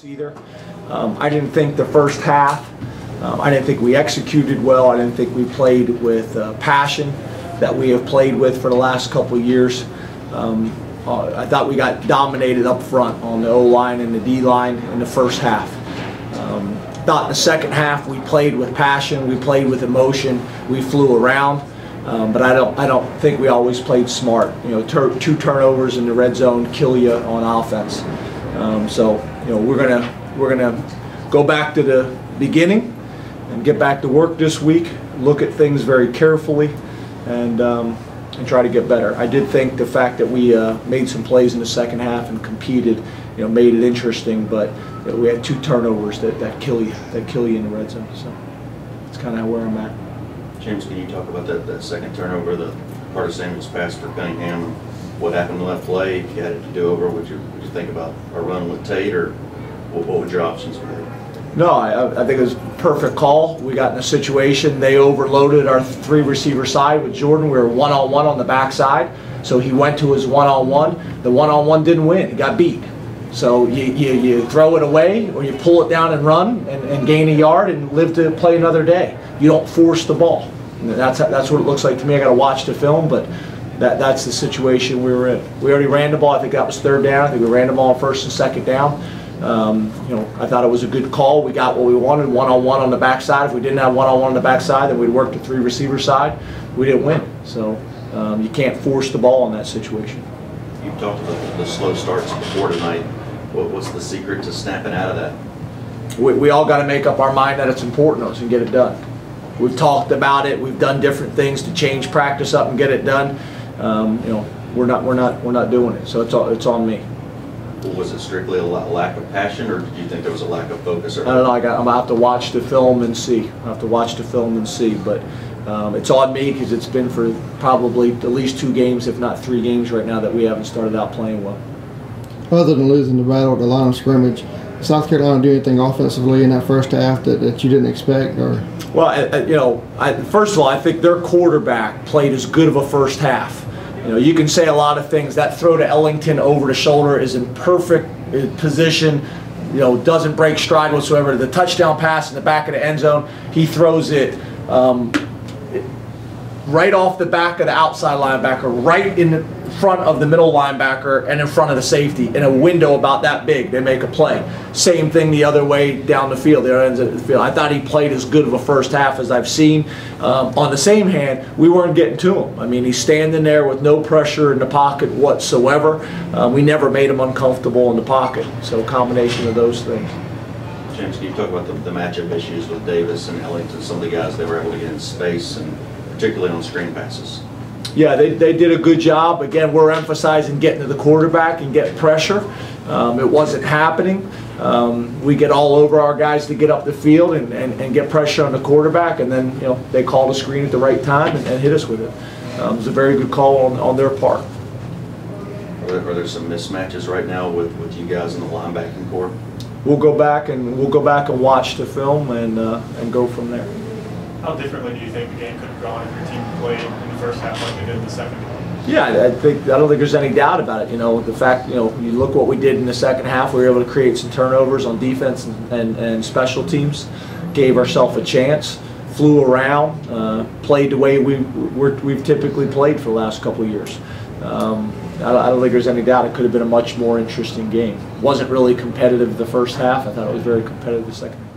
either. I didn't think the first half, I didn't think we executed well. I didn't think we played with passion that we have played with for the last couple of years. I thought we got dominated up front on the O-line and the D-line in the first half. Thought in the second half we played with passion, we played with emotion, we flew around. But I don't think we always played smart. You know, two turnovers in the red zone kill you on offense. So you know, we're gonna go back to the beginning and get back to work this week. Look at things very carefully and try to get better. I did think the fact that we made some plays in the second half and competed, you know, made it interesting. But you know, we had two turnovers that kill you in the red zone. So that's kind of where I'm at. James, can you talk about that second turnover, the part of Samuel's pass for Cunningham? What happened on that play? If you had it to do over, would you think about a run with Tate, or what would your options be? No, I think it was a perfect call. We got in a situation, they overloaded our three receiver side with Jordan. We were one-on-one on the backside, so he went to his one-on-one. The one-on-one didn't win, he got beat. So you throw it away, or you pull it down and run and gain a yard and live to play another day. You don't force the ball. And that's what it looks like to me. I got to watch the film, but that's the situation we were in. We already ran the ball. I think that was third down. I think we ran the ball on first and second down. You know, I thought it was a good call. We got what we wanted, one-on-one on the backside. If we didn't have one-on-one on the backside, then we'd work the three receiver side. We didn't win. So you can't force the ball in that situation. You talked about the slow starts before tonight. What's the secret to snapping out of that? We all got to make up our mind that it's important to us and get it done. We've talked about it. We've done different things to change practice up and get it done. You know, we're not doing it. So it's on me. Well, was it strictly a lack of passion, or did you think there was a lack of focus? Or I don't know. I'm gonna have to watch the film and see. I have to watch the film and see. But it's on me because it's been for probably at least 2 games, if not 3 games, right now that we haven't started out playing well. Other than losing the battle at the line of scrimmage, South Carolina do anything offensively in that first half that you didn't expect? Or? Well, you know, first of all, I think their quarterback played as good of a first half. You know, you can say a lot of things. That throw to Ellington over the shoulder is in perfect position. You know, doesn't break stride whatsoever. The touchdown pass in the back of the end zone, he throws it right off the back of the outside linebacker, right in the front of the middle linebacker, and in front of the safety, in a window about that big. They make a play. Same thing the other way down the field, the other ends of the field. I thought he played as good of a first half as I've seen. On the same hand, we weren't getting to him. I mean, he's standing there with no pressure in the pocket whatsoever. We never made him uncomfortable in the pocket. So a combination of those things. James, can you talk about the matchup issues with Davis and Ellington, some of the guys they were able to get in space, and particularly on screen passes? Yeah, they did a good job. Again, we're emphasizing getting to the quarterback and get pressure. It wasn't happening. We get all over our guys to get up the field and get pressure on the quarterback, and then, you know, they called a screen at the right time and hit us with it. It was a very good call on their part. Are there some mismatches right now with you guys in the linebacking core? We'll go back and watch the film and go from there. How differently do you think the game could have gone if your team played in the first half like they did in the second? Yeah, I don't think there's any doubt about it. You know, the fact, you know, you look what we did in the second half. We were able to create some turnovers on defense and special teams, gave ourselves a chance, flew around, played the way we've typically played for the last couple of years. I don't think there's any doubt it could have been a much more interesting game. Wasn't really competitive the first half. I thought it was very competitive the second half.